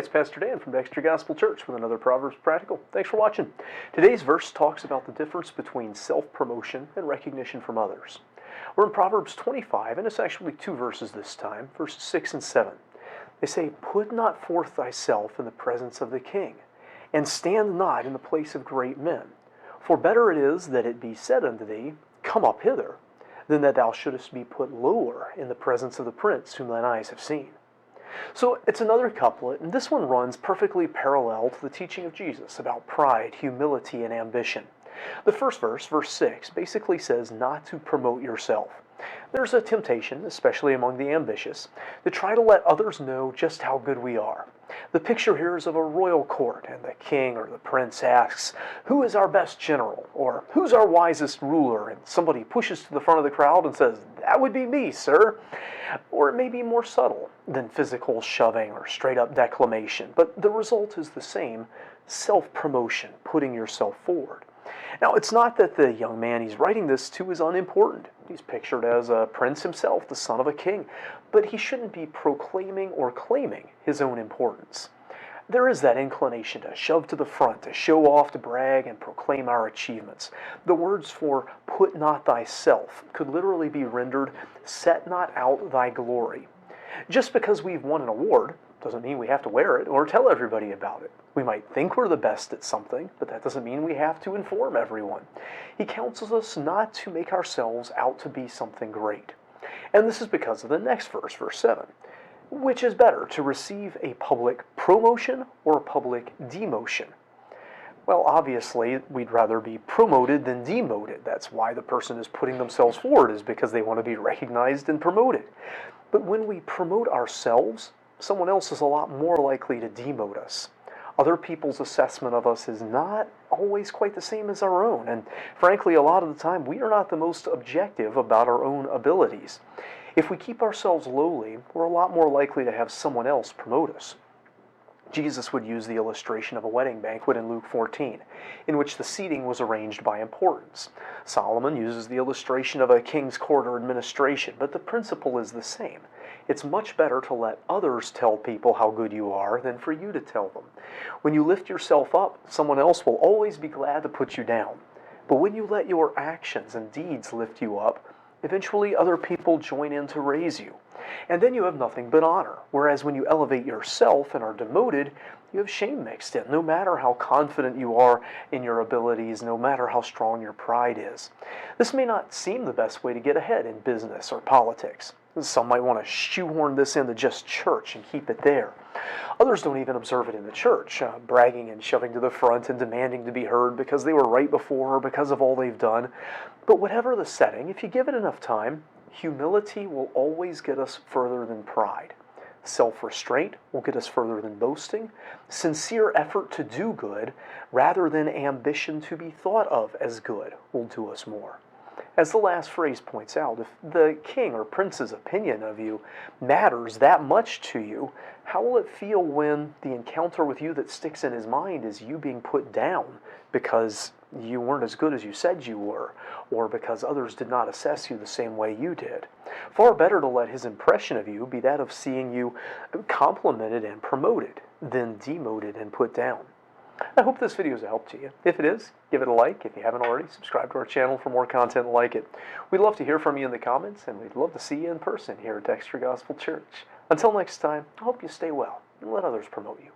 it's Pastor Dan from Dexter Gospel Church with another Proverbs Practical. Thanks for watching. Today's verse talks about the difference between self-promotion and recognition from others. We're in Proverbs 25, and it's actually two verses this time, verses 6 and 7. They say, "Put not forth thyself in the presence of the king, and stand not in the place of great men. For better it is that it be said unto thee, Come up hither, than that thou shouldest be put lower in the presence of the prince whom thine eyes have seen." So it's another couplet, and this one runs perfectly parallel to the teaching of Jesus about pride, humility, and ambition. The first verse, verse 6, basically says not to promote yourself. There's a temptation, especially among the ambitious, to try to let others know just how good we are. The picture here is of a royal court, and the king or the prince asks, "Who is our best general?" or "Who's our wisest ruler?" And somebody pushes to the front of the crowd and says, "That would be me, sir." Or it may be more subtle than physical shoving or straight-up declamation, but the result is the same: self-promotion, putting yourself forward. Now, it's not that the young man he's writing this to is unimportant. He's pictured as a prince himself, the son of a king, but he shouldn't be proclaiming or claiming his own importance. There is that inclination to shove to the front, to show off, to brag, and proclaim our achievements. The words for "put not thyself" could literally be rendered, "set not out thy glory." Just because we've won an award doesn't mean we have to wear it or tell everybody about it. We might think we're the best at something, but that doesn't mean we have to inform everyone. He counsels us not to make ourselves out to be something great. And this is because of the next verse, verse 7. Which is better, to receive a public promotion or a public demotion? Well, obviously, we'd rather be promoted than demoted. That's why the person is putting themselves forward, is because they want to be recognized and promoted. But when we promote ourselves, someone else is a lot more likely to demote us. Other people's assessment of us is not always quite the same as our own, and frankly, a lot of the time, we are not the most objective about our own abilities. If we keep ourselves lowly, we're a lot more likely to have someone else promote us. Jesus would use the illustration of a wedding banquet in Luke 14, in which the seating was arranged by importance. Solomon uses the illustration of a king's court or administration, but the principle is the same. It's much better to let others tell people how good you are than for you to tell them. When you lift yourself up, someone else will always be glad to put you down. But when you let your actions and deeds lift you up, eventually other people join in to raise you. And then you have nothing but honor. Whereas when you elevate yourself and are demoted, you have shame mixed in, no matter how confident you are in your abilities, no matter how strong your pride is. This may not seem the best way to get ahead in business or politics. Some might want to shoehorn this into just church and keep it there. Others don't even observe it in the church, bragging and shoving to the front and demanding to be heard because they were right before or because of all they've done. But whatever the setting, if you give it enough time, humility will always get us further than pride. Self-restraint will get us further than boasting. Sincere effort to do good, rather than ambition to be thought of as good, will do us more. As the last phrase points out, if the king or prince's opinion of you matters that much to you, how will it feel when the encounter with you that sticks in his mind is you being put down because you weren't as good as you said you were, or because others did not assess you the same way you did? Far better to let his impression of you be that of seeing you complimented and promoted than demoted and put down. I hope this video is a help to you. If it is, give it a like. If you haven't already, subscribe to our channel for more content like it. We'd love to hear from you in the comments, and we'd love to see you in person here at Dexter Gospel Church. Until next time, I hope you stay well and let others promote you.